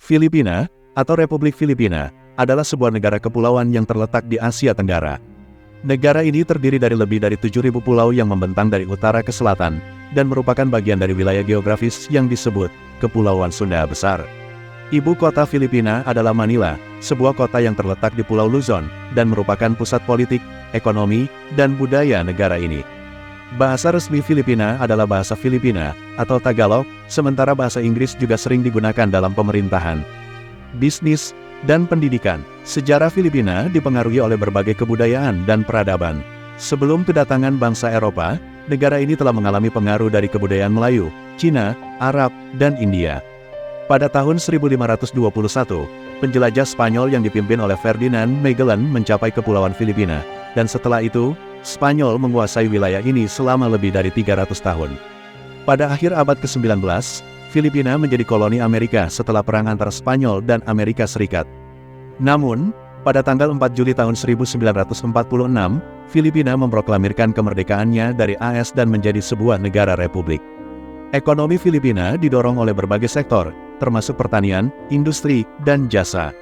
Filipina, atau Republik Filipina, adalah sebuah negara kepulauan yang terletak di Asia Tenggara. Negara ini terdiri dari lebih dari 7.000 pulau yang membentang dari utara ke selatan, dan merupakan bagian dari wilayah geografis yang disebut Kepulauan Sunda Besar. Ibu kota Filipina adalah Manila, sebuah kota yang terletak di Pulau Luzon, dan merupakan pusat politik, ekonomi, dan budaya negara ini. Bahasa resmi Filipina adalah bahasa Filipina, atau Tagalog, sementara bahasa Inggris juga sering digunakan dalam pemerintahan, bisnis, dan pendidikan. Sejarah Filipina dipengaruhi oleh berbagai kebudayaan dan peradaban. Sebelum kedatangan bangsa Eropa, negara ini telah mengalami pengaruh dari kebudayaan Melayu, Cina, Arab, dan India. Pada tahun 1521, penjelajah Spanyol yang dipimpin oleh Ferdinand Magellan mencapai Kepulauan Filipina, dan setelah itu, Spanyol menguasai wilayah ini selama lebih dari 300 tahun. Pada akhir abad ke-19, Filipina menjadi koloni Amerika setelah perang antara Spanyol dan Amerika Serikat. Namun, pada tanggal 4 Juli tahun 1946, Filipina memproklamirkan kemerdekaannya dari AS dan menjadi sebuah negara republik. Ekonomi Filipina didorong oleh berbagai sektor, termasuk pertanian, industri, dan jasa.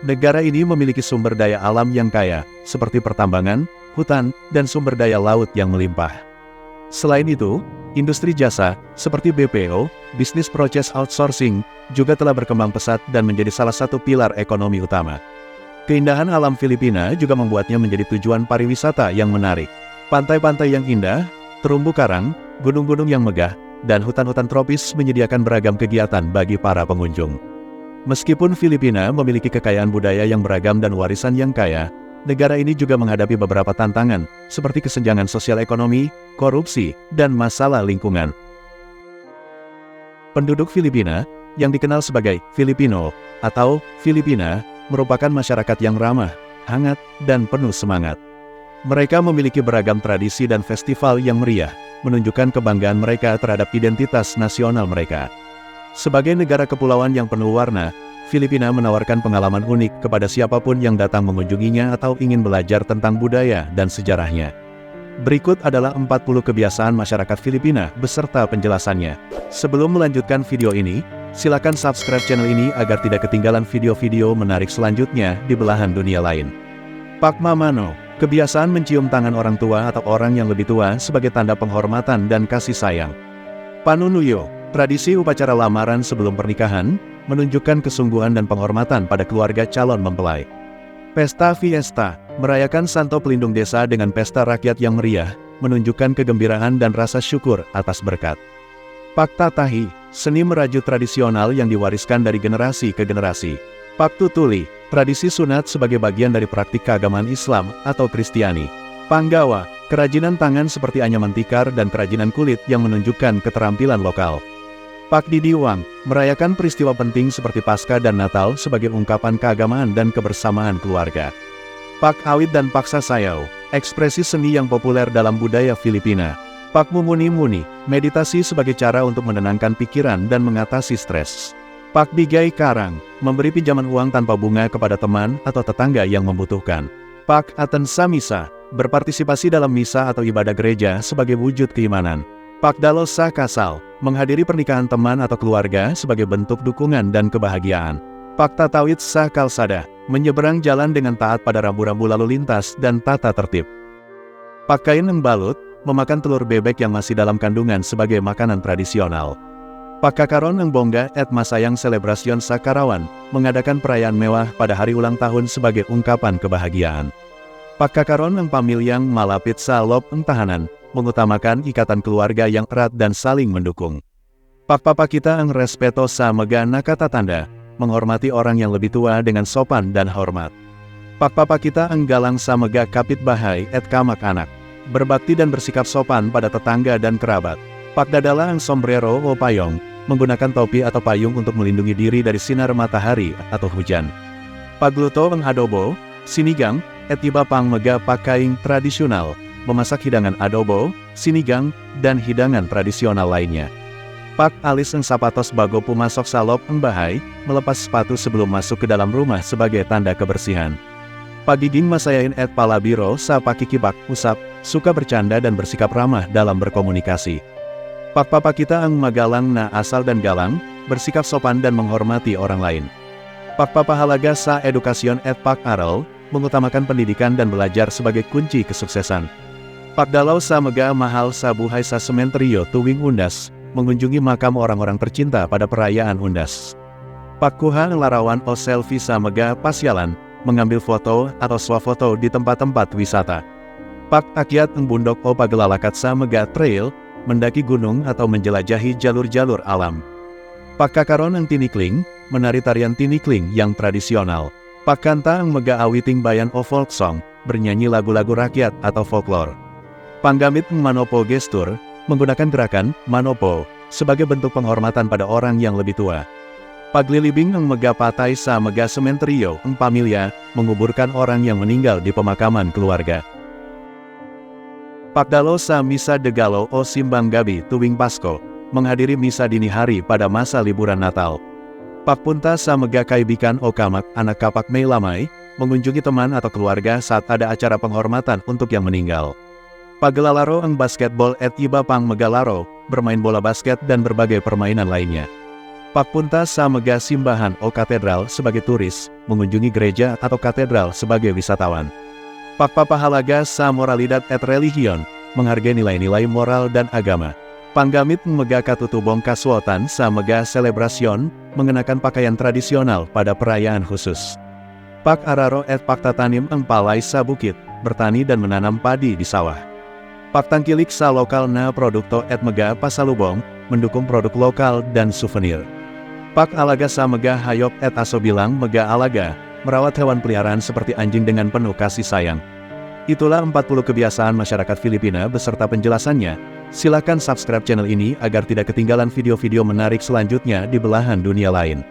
Negara ini memiliki sumber daya alam yang kaya, seperti pertambangan, hutan, dan sumber daya laut yang melimpah. Selain itu, industri jasa, seperti BPO, bisnis process outsourcing, juga telah berkembang pesat dan menjadi salah satu pilar ekonomi utama. Keindahan alam Filipina juga membuatnya menjadi tujuan pariwisata yang menarik. Pantai-pantai yang indah, terumbu karang, gunung-gunung yang megah, dan hutan-hutan tropis menyediakan beragam kegiatan bagi para pengunjung. Meskipun Filipina memiliki kekayaan budaya yang beragam dan warisan yang kaya, negara ini juga menghadapi beberapa tantangan, seperti kesenjangan sosial ekonomi, korupsi, dan masalah lingkungan. Penduduk Filipina, yang dikenal sebagai Filipino atau Filipina, merupakan masyarakat yang ramah, hangat, dan penuh semangat. Mereka memiliki beragam tradisi dan festival yang meriah, menunjukkan kebanggaan mereka terhadap identitas nasional mereka. Sebagai negara kepulauan yang penuh warna, Filipina menawarkan pengalaman unik kepada siapapun yang datang mengunjunginya atau ingin belajar tentang budaya dan sejarahnya. Berikut adalah 40 kebiasaan masyarakat Filipina beserta penjelasannya. Sebelum melanjutkan video ini, silakan subscribe channel ini agar tidak ketinggalan video-video menarik selanjutnya di belahan dunia lain. Pakmamano, kebiasaan mencium tangan orang tua atau orang yang lebih tua sebagai tanda penghormatan dan kasih sayang. Panunuyo, tradisi upacara lamaran sebelum pernikahan, menunjukkan kesungguhan dan penghormatan pada keluarga calon mempelai. Pesta Fiesta, merayakan Santo Pelindung Desa dengan pesta rakyat yang meriah, menunjukkan kegembiraan dan rasa syukur atas berkat. Pagtatahi, seni merajut tradisional yang diwariskan dari generasi ke generasi. Pagtutuli, tradisi sunat sebagai bagian dari praktik keagamaan Islam atau Kristiani. Panggawa, kerajinan tangan seperti anyaman tikar dan kerajinan kulit yang menunjukkan keterampilan lokal. Pagdidiwang, merayakan peristiwa penting seperti Paskah dan Natal sebagai ungkapan keagamaan dan kebersamaan keluarga. Pag-awit dan Paksa Sayaw, ekspresi seni yang populer dalam budaya Filipina. Pagmumuni-muni, meditasi sebagai cara untuk menenangkan pikiran dan mengatasi stres. Pagbigay Karang, memberi pinjaman uang tanpa bunga kepada teman atau tetangga yang membutuhkan. Pag-aten sa misa, berpartisipasi dalam misa atau ibadah gereja sebagai wujud keimanan. Pagdalo sa kasal, menghadiri pernikahan teman atau keluarga sebagai bentuk dukungan dan kebahagiaan. Pagtatawid sa kalsada, menyeberang jalan dengan taat pada rambu-rambu lalu lintas dan tata tertib. Pagkain ng balut, memakan telur bebek yang masih dalam kandungan sebagai makanan tradisional. Pagkakaroon ng bongga at masayang selebrasyon sa Karawan, mengadakan perayaan mewah pada hari ulang tahun sebagai ungkapan kebahagiaan. Pagkakaroon ng pamilyang malapit sa loob ng tahanan, mengutamakan ikatan keluarga yang erat dan saling mendukung. Pagpapakita ang respeto sa mga nakatatanda, menghormati orang yang lebih tua dengan sopan dan hormat. Pagpapakita ang galang sa mga kapitbahay at kamag-anak, berbakti dan bersikap sopan pada tetangga dan kerabat. Pagdadala ang sombrero o payong, menggunakan topi atau payung untuk melindungi diri dari sinar matahari atau hujan. Pagluto ang adobo, sinigang, at iba pang mga pagkain tradisional, memasak hidangan adobo, sinigang, dan hidangan tradisional lainnya. Pag-alis ang sapatos bago pumasok sa loob ng bahay, melepas sepatu sebelum masuk ke dalam rumah sebagai tanda kebersihan. Pagiging masayain at palabiro sa pakikipag-usap, suka bercanda dan bersikap ramah dalam berkomunikasi. Pagpapakita ang magalang na asal dan galang, bersikap sopan dan menghormati orang lain. Pakpapahalaga sa edukasyon et Pak-aral, mengutamakan pendidikan dan belajar sebagai kunci kesuksesan. Pakdalau sa mega mahal sa buhay sa sementerio tuwing Undas, mengunjungi makam orang-orang tercinta pada perayaan Undas. Pakkuha larawan o selfie sa mega pasyalan, mengambil foto atau swafoto di tempat-tempat wisata. Pak akyat ng bundok o paglalakat sa mega trail, mendaki gunung atau menjelajahi jalur-jalur alam. Pakkakaron ng tinikling, menari tarian tinikling yang tradisional. Pakkanta ang mega awiting bayan o folk song, bernyanyi lagu-lagu rakyat atau folklore. Panggamit ng manopo gestur, menggunakan gerakan manopo sebagai bentuk penghormatan pada orang yang lebih tua. Paglilibing ng mega patay sa mega sementerio ng pamilya, menguburkan orang yang meninggal di pemakaman keluarga. Pakdalo sa misa de galo o simbang gabi tuwing Pasko, menghadiri misa dini hari pada masa liburan Natal. Pakpunta sa mega kaibikan o kamak anak kapak may lamay, mengunjungi teman atau keluarga saat ada acara penghormatan untuk yang meninggal. Paglalaro ang basketball et iba pang megalaro, bermain bola basket dan berbagai permainan lainnya. Pakpunta sa mega simbahan o katedral sebagai turis, mengunjungi gereja atau katedral sebagai wisatawan. Pakpapahalaga sa moralidad et religion, menghargai nilai-nilai moral dan agama. Panggamit mega katutubong kaswotan sa mega selebrasyon, mengenakan pakaian tradisional pada perayaan khusus. Pak-araro et paktatanim ang palay sa bukit, bertani dan menanam padi di sawah. Paktangkilik sa lokal na produkto et mega pasalubong, mendukung produk lokal dan souvenir. Pak-alaga sa mega hayop et aso bilang mega alaga, merawat hewan peliharaan seperti anjing dengan penuh kasih sayang. Itulah 40 kebiasaan masyarakat Filipina beserta penjelasannya. Silakan subscribe channel ini agar tidak ketinggalan video-video menarik selanjutnya di belahan dunia lain.